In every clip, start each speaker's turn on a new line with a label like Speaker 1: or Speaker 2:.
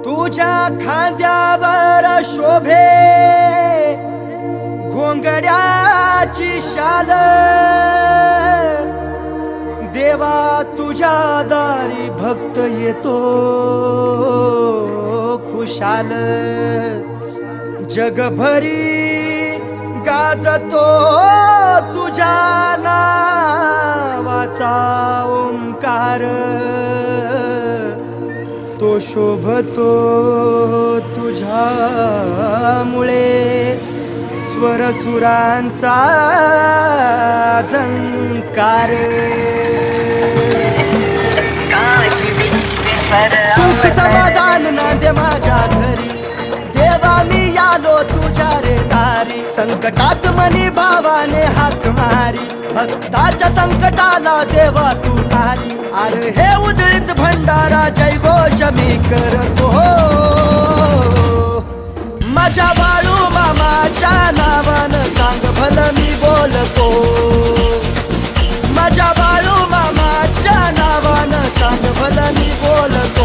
Speaker 1: तुझ्या खांद्यावर शोभे घोंगड्याची शाल, देवा तुझ्या दारी भक्त येतो खुशाल। जगभरी गाजतो तुझ्या नावाचा ओंकार, तो शोभतो तुझ्यामुळे स्वरसुरांचा झंकार। सुख समाधान नांदे माझ्या घरी, देवा मी आलो तुझ्या रे दारी। संकटात मनी भावाने हाक मारी, भक्ताच्या संकटाला देवा तू तारी। अरे हे उधळीत भंडारा जय घोष मी करतो, माझ्या बाळू मामाच्या नावानं चांग भलं मी बोलतो। माझ्या बाळू मामाच्या नावानं चांग भलं मी बोलतो।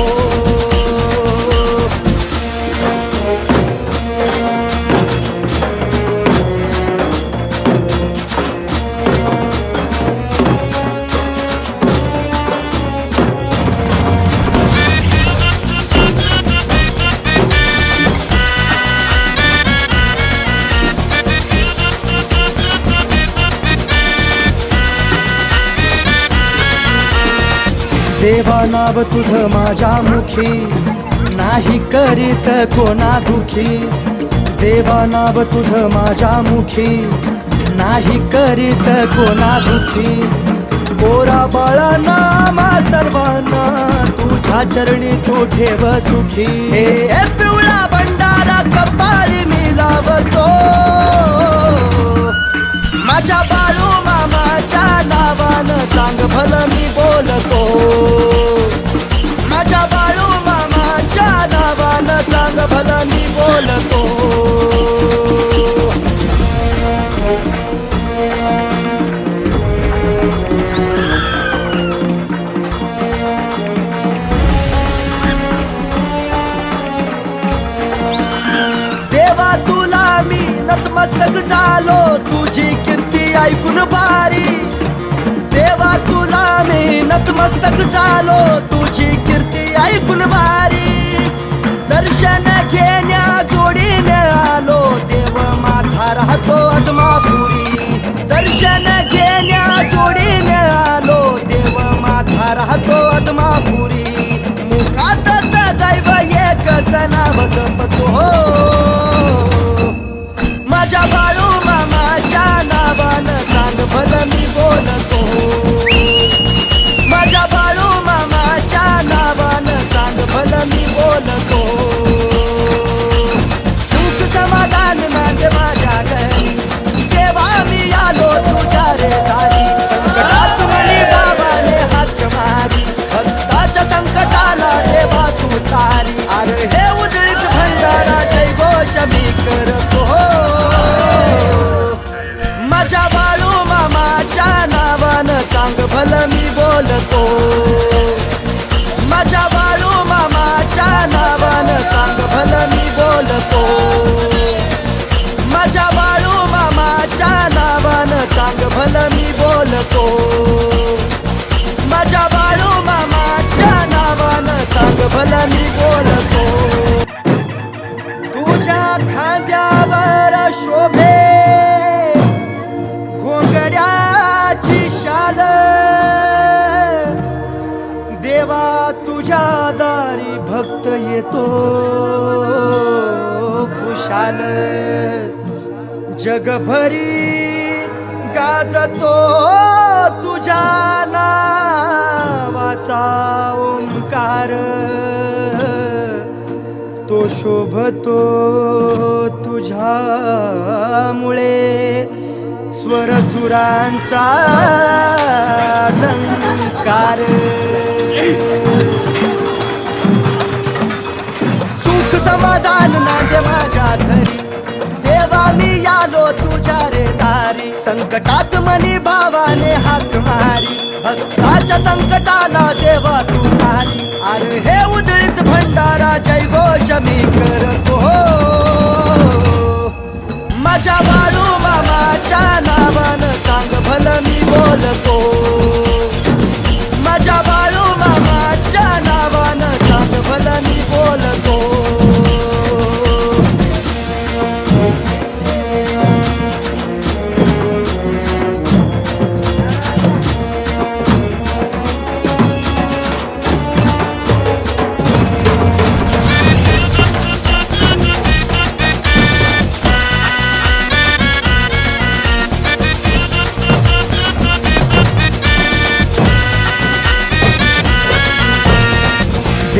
Speaker 1: देवा नाव तुझं माझ्या मुखी, नाही करीत कोणा दुखी। देवा नाव तुझं माझ्या मुखी, नाही करीत कोणा दुखी। पोरा बाळा नामा सर्वांना तुझ्या चरणी तू ठेव सुखी। हे पिवळा भंडारा कपाळी मी लावतो, माझ्या बाळू मामाच्या नावानं चांग भलं मी बोलतो। माझ्या बाळू मामाच्या नावानं चांग भलं मी बोलतो। देवा तुला मी नतमस्तक झालो, तुझी कीर्ती ऐकून भारी। देवा तुला मी नतमस्तक झालो, तुझी कीर्ती ऐकून भारी। दर्शन घेण्या जोडीने आलो, देव माझा राहतो आत्मापुरी। दर्शन घेण्या जोडीने आलो, देव माझा राहतो आत्मापुरी। मुखात सदैव एकच नाव जपतो, माझ्या बाळू मामाच्या नावानं चांग भलं मी बोलतो। माझ्या बाळू मामाच्या नावानं चांग भलं मी बोलतो। सुख समाधान नांदे माझ्या घरी, देवा मी आलो तुझ्या रे दारी। संकटात मनी बाबाने हाक मारी, भक्ताच्या संकटाला देवा तू तारी। अरे हे उधळीत भंडारा जय घोष मी करतो, माझ्या बाळू मामाच्या नावानं चांग भलं मी बोलतो। माझ्या बाळू मामाच्या नावानं चांग भलं मी बोलतो। माझ्या बाळू मामाच्या नावानं चांग भलं मी बोलतो। माझ्या बाळू मामाच्या नावानं चांग भलं मी बोलतो। तुझ्या खांद्यावर शोभे घोंगड्याची शाल, देवा तुझ्या दारी भक्त येतो खुशाल। जगभरी गाजतो तुझ्या नावाचा ओंकार, तो शोभतो तुझ्यामुळे स्वरसुरांचा झंकार। सुख समाधान नांदे माझ्या घरी, देवा मी आलो तुझ्या रे दारी। संकटात मनी भावाने हाक मारी, भक्ताच्या संकटाला देवा तू तारी। अरे हे उधळीत भंडारा जय घोष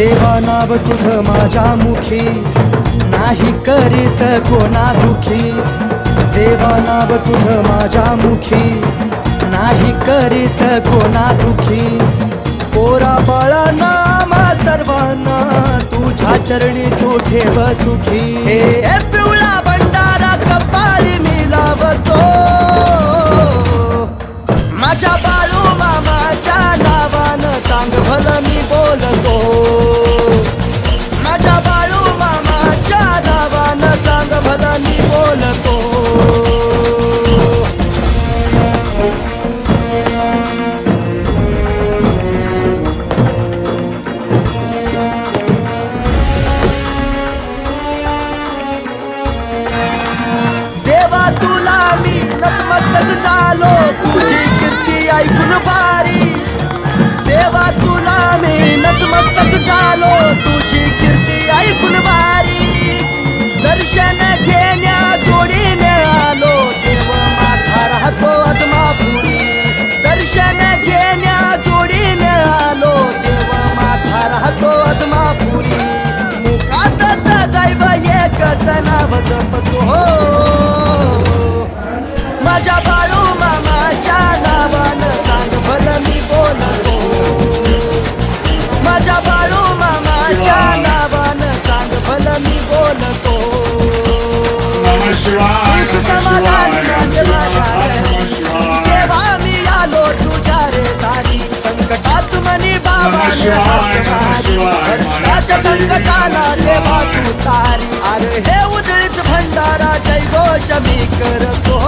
Speaker 1: देवा नाव तुझं माझ्या मुखी नाही करीत कोणा दुखी देवा नाव तुझं माझ्या मुखी नाही करीत कोणा दुखी पोरा बाळांना आम्हा सर्वांना तुझ्या चरणी तू ठेव सुखी हे पिवळा भंडारा कपाळी मी लावतो माझ्या बाळू मामाच्या नावानं चांग भलं मी बोलतो माझ्या बाळू मामाच्या नावानं चांग भलं मी बोलतो देवा तुला मी नतमस्तक झालो तुझी कीर्ती ऐकून भारी देवा तुला मी नतमस्तक झालो तुझी कीर्ती ऐकून भारी दर्शन घेण्या जोडीने आलो देव माझा राहतो अदमापुरी दर्शन घेण्या जोडीने आलो देव माझा राहतो अदमापुरी मुखात सदैव एकच नाव जपतो माझ्या बाळू मामाच्या नावानं चांग भलं मी बोलतो माझ्या बाळू मामाच्या नावानं चांग भलं मी बोलतो सुख समाधान नांद माझ्या घरी देवा मी आलो तुझ्या रे दारी संकटात मनी बाबाने हात मारी भक्ताच्या संकटाला देवा तू तारी अरे हे उधळीत भंडारा जय घोष मी करतो